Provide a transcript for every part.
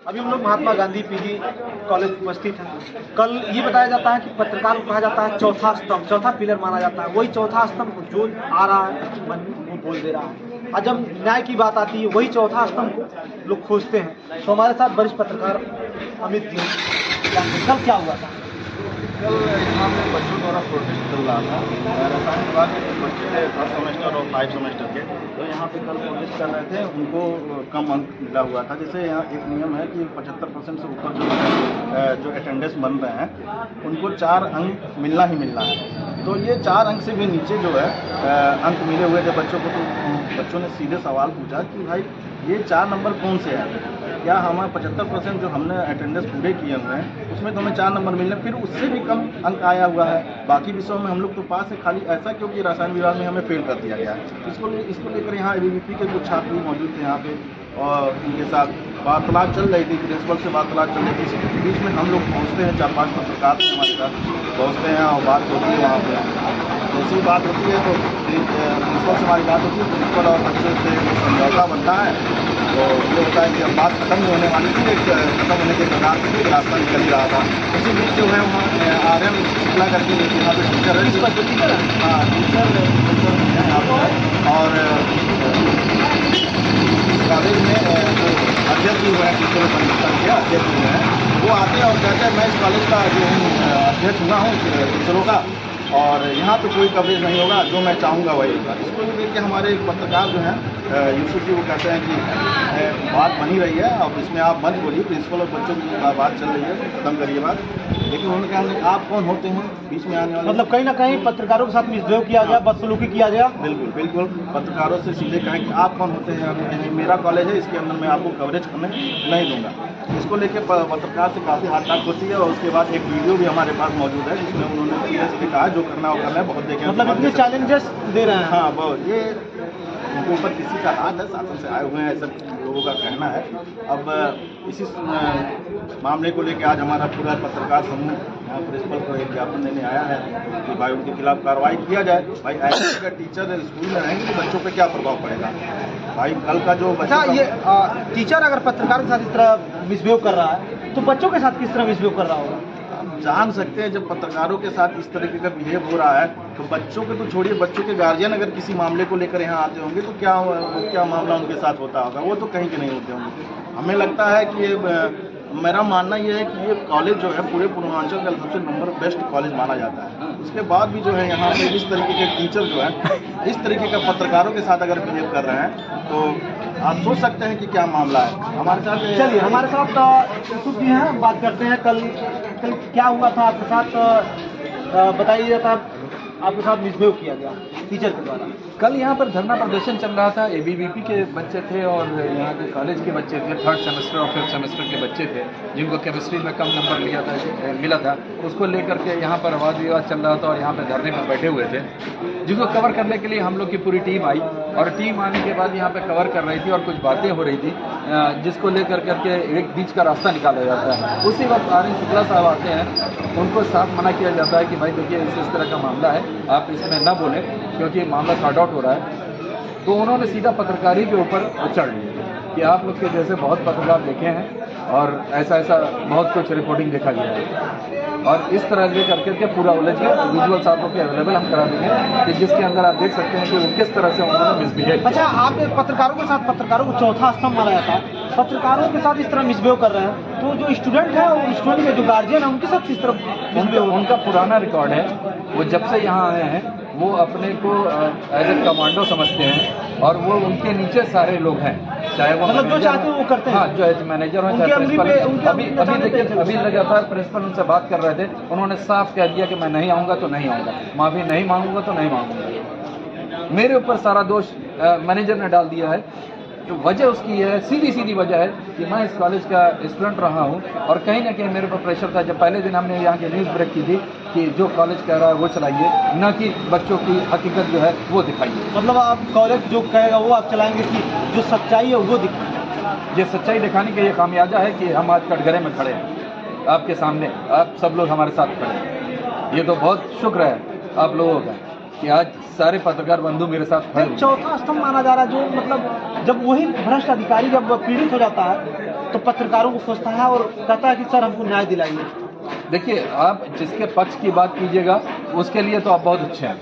अभी हम लोग महात्मा गांधी पीजी कॉलेज उपस्थित हैं। कल ये बताया जाता है कि पत्रकार को कहा जाता है चौथा स्तंभ, चौथा पिलर माना जाता है। वही चौथा स्तंभ जो आ रहा है मन वो बोल दे रहा है, और जब न्याय की बात आती है वही चौथा स्तंभ को लोग खोजते हैं। तो हमारे साथ वरिष्ठ पत्रकार अमित जी, कल क्या हुआ था? कल यहाँ पे बच्चों द्वारा प्रोटेस्ट चल रहा था। रसायन विभाग के कुछ बच्चे थे 3rd सेमेस्टर और 5 सेमेस्टर के, तो यहाँ पे कल प्रोटेस्ट कर रहे थे। उनको कम अंक मिला हुआ था। जैसे यहाँ एक नियम है कि 75% से ऊपर जो अटेंडेंस बन रहे हैं उनको 4 अंक मिलना ही मिलना है। तो ये 4 अंक से भी नीचे जो है अंक मिले हुए थे बच्चों को, तो बच्चों ने सीधे सवाल पूछा कि भाई ये 4 नंबर कौन से हैं? क्या हमें 75% जो हमने अटेंडेंस पूरे किए हुए हैं उसमें तो हमें 4 नंबर मिलने, फिर उससे भी कम अंक आया हुआ है। बाकी विषयों में हम लोग तो पास है, खाली ऐसा क्योंकि रसायन विभाग में हमें फेल कर दिया गया है। इसको लेकर यहाँ ABVP के कुछ छात्र भी मौजूद थे यहाँ पे, और उनके साथ वार्तालाप चल रही थी, प्रिंसिपल से वार्तालाप चल रही थी। इसी बीच में हम लोग पहुँचते हैं, 4-5 पत्रकार हमारे साथ पहुँचते हैं और बात होती है वहाँ पर। जैसे ही बात होती है तो प्रिंसिपल से हमारी बात होती है, प्रिंसिपल और बच्चों से समझौता बनता है। तो ये होता है कि अब बात खत्म नहीं होने वाली थी, खत्म होने के कगार पे रास्ता निकल ही रहा था। इसी बीच जो है वहाँ आर्यन शुक्ला करके यहाँ पे टीचर है, हाँ टीचर हैं यहाँ पर, और कॉलेज में जो अध्यक्ष हुए हैं, टीचर संस्थान के अध्यक्ष हुए हैं, वो आते हैं और कहते हैं मैं इस कॉलेज का जो हूँ अध्यक्ष हुआ हूँ टीचरों का, और यहाँ पे कोई कवरेज नहीं होगा, जो मैं चाहूँगा वही होगा। इसको लेकर के हमारे एक पत्रकार जो हैं यूसुफ जी, वो कहते हैं कि बात बनी रही है, अब इसमें आप मत बोलिए, प्रिंसिपल और बच्चों की बात चल रही है, खत्म करिए बात। लेकिन उन्होंने कहा आप कौन होते हैं बीच में आने वाले? मतलब कहीं ना कहीं पत्रकारों के साथ मिसबिहेव किया गया, बदसलूकी किया गया। बिल्कुल बिल्कुल, पत्रकारों से सीधे कहें कि आप कौन होते हैं, मेरा कॉलेज है, इसके अंदर मैं आपको कवरेज करने नहीं दूंगा। इसको लेकर पत्रकार से काफ़ी हाथ होती है, और उसके बाद एक वीडियो भी हमारे पास मौजूद है जिसमें उन्होंने कहा जो करना वो करना है, बहुत देखें। मतलब इतने चैलेंजेस दे रहे हैं। हाँ, बहुत, ये उनके ऊपर किसी का हाथ है, शासन से आए हुए हैं, ऐसा लोगों का कहना है। अब इसी मामले को लेकर आज हमारा पूरा पत्रकार समूह यहाँ प्रिंसिपल को एक ज्ञापन देने आया है कि भाई उनके खिलाफ कार्रवाई किया जाए। भाई ऐसे अगर टीचर स्कूल में रहेंगे तो बच्चों पे क्या प्रभाव पड़ेगा? भाई कल का जो अच्छा, ये टीचर अगर पत्रकार के साथ इस तरह मिसबिहेव कर रहा है तो बच्चों के साथ किस तरह मिसबिहेव कर रहा होगा? जान सकते हैं, जब पत्रकारों के साथ इस तरीके का बिहेव हो रहा है तो बच्चों के तो छोड़िए, बच्चों के गार्जियन अगर किसी मामले को लेकर यहाँ आते होंगे तो क्या मामला उनके साथ होता होगा, वो तो कहीं के नहीं होते होंगे। हमें लगता है कि मेरा मानना ये है कि ये कॉलेज जो है पूरे पूर्वांचल का सबसे नंबर बेस्ट कॉलेज माना जाता है। उसके बाद भी जो है यहाँ पे इस तरीके के टीचर जो है इस तरीके का पत्रकारों के साथ अगर बिहेव कर रहे हैं तो आप सोच सकते हैं कि क्या मामला है। हमारे साथ चलिए, हमारे साथ यूसुफ जी हैं, बात करते हैं। कल क्या हुआ था आपके साथ, बताइए। था आपके साथ मिसबिहेव किया गया टीचर के द्वारा। कल यहाँ पर धरना प्रदर्शन चल रहा था, ABVP के बच्चे थे और यहाँ के कॉलेज के बच्चे थे, 3rd सेमेस्टर और 5th सेमेस्टर के बच्चे थे, जिनको केमिस्ट्री में कम नंबर मिला था। उसको लेकर के यहाँ पर वाद विवाद चल रहा था और यहाँ पर धरने में बैठे हुए थे, जिसको कवर करने के लिए हम लोग की पूरी टीम आई, और टीम आने के बाद यहाँ पे कवर कर रही थी और कुछ बातें हो रही थी जिसको लेकर करके एक बीच का रास्ता निकाला जाता है। उसी वक्त आर्यन शुक्ला साहब आते हैं, उनको साफ मना किया जाता है कि भाई देखिए इस तरह का मामला है, आप इसमें न बोलें क्योंकि मामला सॉर्ट आउट हो रहा है। तो उन्होंने सीधा पत्रकारी के ऊपर उछाल लिया कि आप लोग के जैसे बहुत पत्रकार देखे हैं और ऐसा बहुत कुछ रिपोर्टिंग देखा गया है, और इस तरह से करके पूरा उलझ गया। विजुअल्स आपको के अवेलेबल हम करा देंगे कि जिसके अंदर आप देख सकते हैं कि वो किस तरह से उन्होंने मिसबिहेव। अच्छा, आप पत्रकारों के साथ, पत्रकारों को चौथा स्तंभ माना जाता है, पत्रकारों के साथ इस तरह मिसबिहेव कर रहे हैं, तो जो स्टूडेंट है और स्टूडेंट के जो गार्जियन है उनके साथ किस तरह? उनका पुराना रिकॉर्ड है, वो जब से यहाँ आए हैं वो अपने को एज ए कमांडो समझते हैं, और वो उनके नीचे सारे लोग हैं, चाहे वो मतलब जो चाहते हैं वो करते हैं। हाँ, जो एज मैनेजर हो चाहे प्रिंसिपल। अभी लगातार प्रिंसिपल उनसे बात कर रहे थे, उन्होंने साफ कह दिया कि मैं नहीं आऊँगा तो नहीं आऊँगा, माफ़ी नहीं मांगूंगा तो नहीं मांगूंगा। मेरे ऊपर सारा दोष मैनेजर ने डाल दिया है। तो वजह उसकी है, सीधी वजह है कि मैं इस कॉलेज का स्टूडेंट रहा हूँ, और कहीं ना कहीं मेरे पर प्रेशर था। जब पहले दिन हमने यहाँ की न्यूज़ ब्रेक की थी कि जो कॉलेज कह रहा है वो चलाइए, न कि बच्चों की हकीकत जो है वो दिखाइए। मतलब आप कॉलेज जो कहेगा वो आप चलाएंगे कि जो सच्चाई है वो दिखाएं? ये सच्चाई दिखाने का ये कामयाबी है कि हम आज कटघरे में खड़े हैं आपके सामने, आप सब लोग हमारे साथ खड़े हैं। ये तो बहुत शुक्र है आप लोगों का कि आज सारे पत्रकार बंधु मेरे साथ खड़े हैं। चौथा स्तंभ माना जा रहा है, जो मतलब जब वही भ्रष्ट अधिकारी जब पीड़ित हो जाता है तो पत्रकारों को खोजता है और कहता है कि सर हमको न्याय दिलाइए। देखिए, आप जिसके पक्ष की बात कीजिएगा उसके लिए तो आप बहुत अच्छे हैं,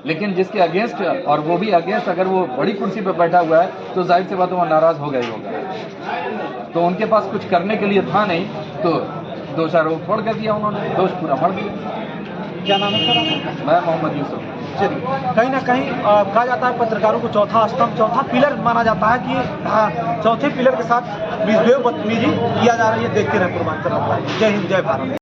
लेकिन जिसके अगेंस्ट, और वो भी अगेंस्ट अगर वो बड़ी कुर्सी पर बैठा हुआ है तो जाहिर सी बात है वो नाराज हो गया ही होगा। तो उनके पास कुछ करने के लिए था नहीं, तो दोष आरोप छोड़ कर दिया उन्होंने, दोष पूरा मर दिया। क्या नाम है सर आपका? मैं मोहम्मद यूसुफ। चलिए, कहीं ना कहीं कहा जाता है पत्रकारों को चौथा स्तंभ, चौथा पिलर माना जाता है कि चौथे पिलर के साथ मिसबिहेव, बदतमीजी किया जा रही है। देखते रहे पूर्वांचल। जय हिंद, जय भारत।